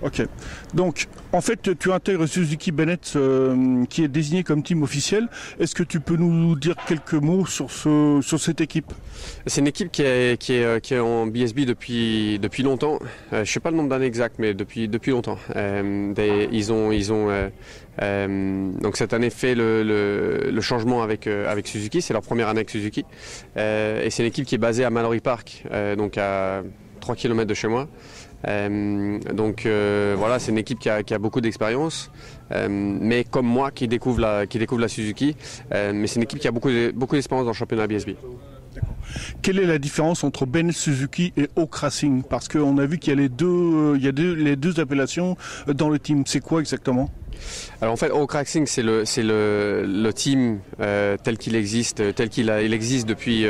Ok. Donc, en fait, tu intègres Suzuki Bennett, qui est désigné comme team officiel. Est-ce que tu peux nous dire quelques mots sur cette équipe? C'est une équipe qui est en BSB depuis longtemps. Je ne sais pas le nombre d'années exact, mais depuis longtemps. Ils ont donc cette année fait le changement avec Suzuki. C'est leur première année avec Suzuki. Et c'est une équipe qui est basée à Mallory Park, donc à 3 km de chez moi. Voilà, c'est une équipe qui a beaucoup d'expérience, mais comme moi qui découvre la Suzuki, mais c'est une équipe qui a beaucoup d'expérience dans le championnat BSB. Quelle est la différence entre Bennett Suzuki et Hawk Racing? Parce qu'on a vu qu'il y a les deux appellations dans le team. C'est quoi exactement? Alors en fait, Hawk Racing, c'est le team tel qu'il existe depuis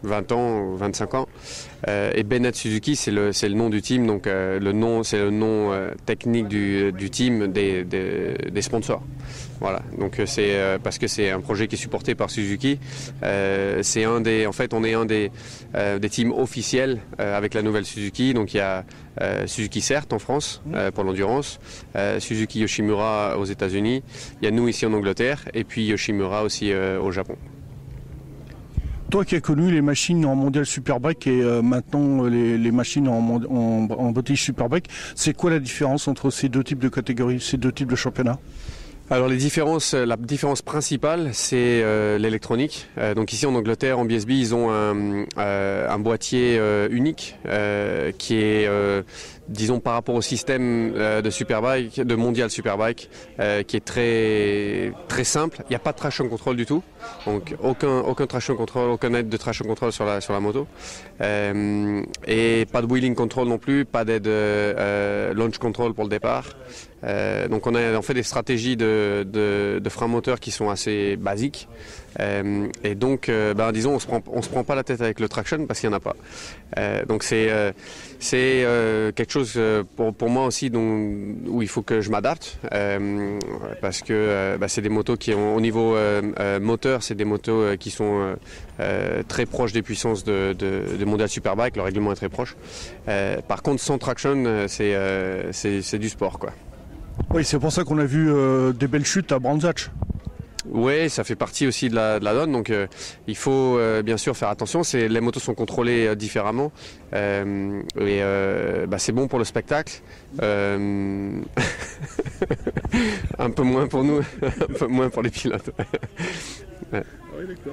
20 ans ou 25 ans. Et Bennett Suzuki, c'est le nom du team, donc c'est le nom technique du team des sponsors. Voilà, donc c'est parce que c'est un projet qui est supporté par Suzuki. En fait, on est un des teams officiels avec la nouvelle Suzuki. Donc il y a Suzuki CERT en France pour l'endurance, Suzuki Yoshimura aux États-Unis, il y a nous ici en Angleterre, et puis Yoshimura aussi au Japon. Toi qui as connu les machines en Mondial Superbike et maintenant les machines en British Superbike, c'est quoi la différence entre ces deux types de catégories, ces deux types de championnats? Alors la différence principale, c'est l'électronique. Donc ici en Angleterre, en BSB, ils ont un boîtier unique qui est, disons, par rapport au système de Superbike, de Mondial Superbike, qui est très très simple. Il n'y a pas de traction control du tout, donc aucun traction control, aucun aide de traction control sur la moto, et pas de wheeling control non plus, pas d'aide launch control pour le départ. Donc on fait des stratégies de frein moteur qui sont assez basiques, et donc disons on se prend pas la tête avec le traction parce qu'il n'y en a pas. Donc c'est quelque chose pour moi aussi où il faut que je m'adapte, parce que c'est des motos qui ont, au niveau moteur, c'est des motos qui sont très proches des puissances de Mondial Superbike. Le règlement est très proche. Par contre, sans traction, c'est du sport, quoi. Oui, c'est pour ça qu'on a vu des belles chutes à Brands Hatch. Oui, ça fait partie aussi de la donne, donc il faut bien sûr faire attention. Les motos sont contrôlées différemment, et c'est bon pour le spectacle. Un peu moins pour nous, un peu moins pour les pilotes. Ouais.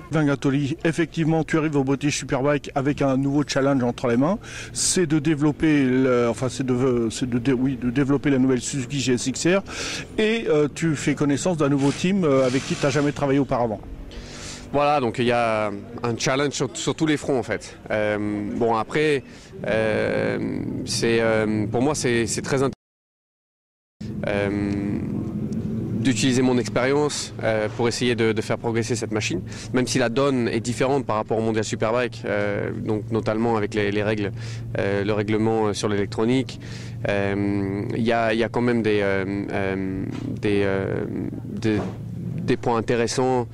Vingatoli, effectivement, tu arrives au British Superbike avec un nouveau challenge entre les mains, c'est de développer, de développer la nouvelle Suzuki GSX-R, et tu fais connaissance d'un nouveau team avec qui tu n'as jamais travaillé auparavant. Voilà, donc il y a un challenge sur tous les fronts en fait. Après, pour moi c'est très intéressant d'utiliser mon expérience pour essayer de faire progresser cette machine, même si la donne est différente par rapport au Mondial Superbike, donc notamment avec les règles, le règlement sur l'électronique. Il y a quand même des points intéressants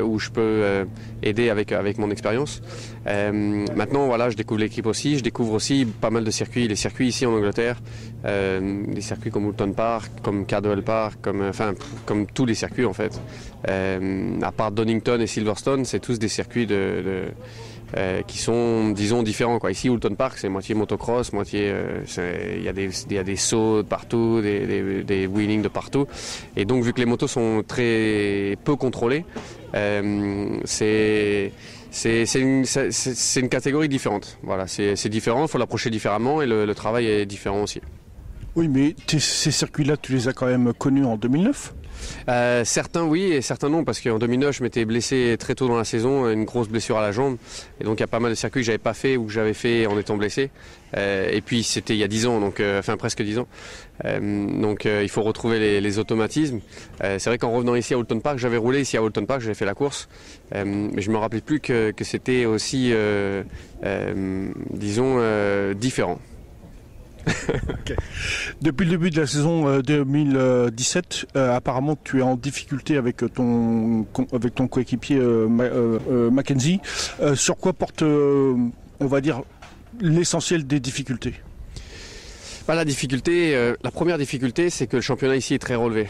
où je peux aider avec mon expérience. Maintenant, voilà, je découvre l'équipe aussi. Je découvre aussi pas mal de circuits. Les circuits ici en Angleterre, des circuits comme Woolton Park, comme Cardwell Park, comme tous les circuits en fait. À part Donington et Silverstone, c'est tous des circuits qui sont, disons, différents, quoi. Ici, Woolton Park, c'est moitié motocross, moitié, il y a des sauts de partout, des wheelings de partout. Et donc, vu que les motos sont très peu contrôlées, c'est une catégorie différente. Voilà, c'est différent, il faut l'approcher différemment et le travail est différent aussi. Oui, mais ces circuits-là, tu les as quand même connus en 2009 ? Certains oui et certains non, parce qu'en 2009 je m'étais blessé très tôt dans la saison, une grosse blessure à la jambe, et donc il y a pas mal de circuits que j'avais pas fait ou que j'avais fait en étant blessé, et puis c'était il y a 10 ans, donc presque 10 ans, donc il faut retrouver les automatismes. C'est vrai qu'en revenant ici à Woolton Park, j'avais roulé ici à Woolton Park, j'avais fait la course, mais je me rappelais plus que c'était aussi différent. Okay. Depuis le début de la saison 2017, apparemment tu es en difficulté avec ton coéquipier Mackenzie. Sur quoi porte, on va dire, l'essentiel des difficultés ? La difficulté, la première difficulté, c'est que le championnat ici est très relevé,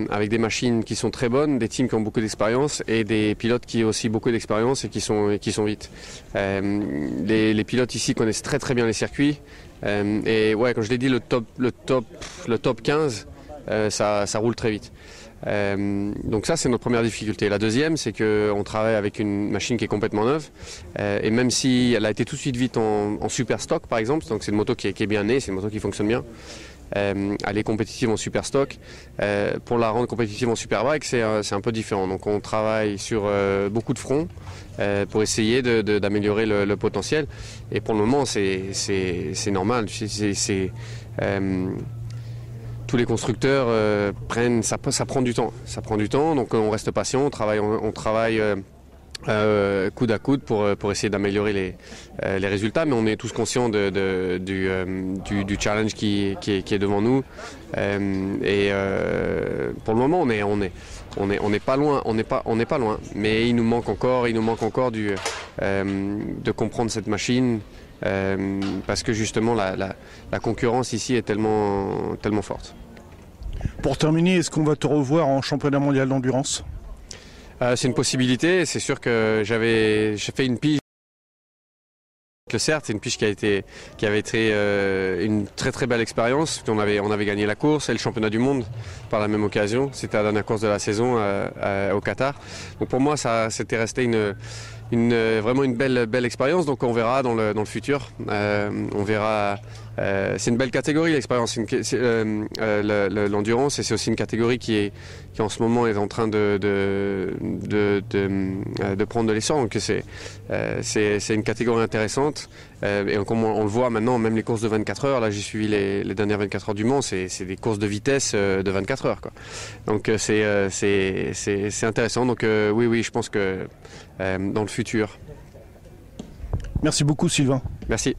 avec des machines qui sont très bonnes, des teams qui ont beaucoup d'expérience et des pilotes qui ont aussi beaucoup d'expérience et qui sont vite. Les pilotes ici connaissent très très bien les circuits et ouais, comme je l'ai dit, le top 15, ça roule très vite. Donc ça, c'est notre première difficulté. La deuxième, c'est qu'on travaille avec une machine qui est complètement neuve et même si elle a été tout de suite vite en super stock par exemple, donc c'est une moto qui est bien née, c'est une moto qui fonctionne bien, elle est compétitive en super stock, pour la rendre compétitive en superbike, c'est un peu différent. Donc on travaille sur beaucoup de fronts pour essayer d'améliorer le potentiel et pour le moment c'est normal. Tous les constructeurs ça prend du temps. Ça prend du temps, donc on reste patient, on travaille coude à coude pour essayer d'améliorer les résultats, mais on est tous conscients du challenge qui est devant nous. Pour le moment, on n'est pas loin, mais il nous manque encore de comprendre cette machine. Parce que justement la concurrence ici est tellement forte. Pour terminer, est-ce qu'on va te revoir en championnat mondial d'endurance ? C'est une possibilité, c'est sûr que j'ai fait une pige. Certes, c'est une pige qui avait été une très très belle expérience. On avait gagné la course et le championnat du monde par la même occasion. C'était la dernière course de la saison au Qatar. Donc pour moi, ça c'était resté vraiment une belle expérience. Donc on verra dans le futur. On verra. C'est une belle catégorie l'expérience, l'endurance, et c'est aussi une catégorie qui en ce moment est en train de prendre de l'essor. Donc c'est une catégorie intéressante. Et comme on le voit maintenant, même les courses de 24 heures, là j'ai suivi les dernières 24 heures du Mans, c'est des courses de vitesse de 24 heures, quoi. Donc c'est intéressant. Donc oui, je pense que dans le futur. Merci beaucoup Sylvain. Merci.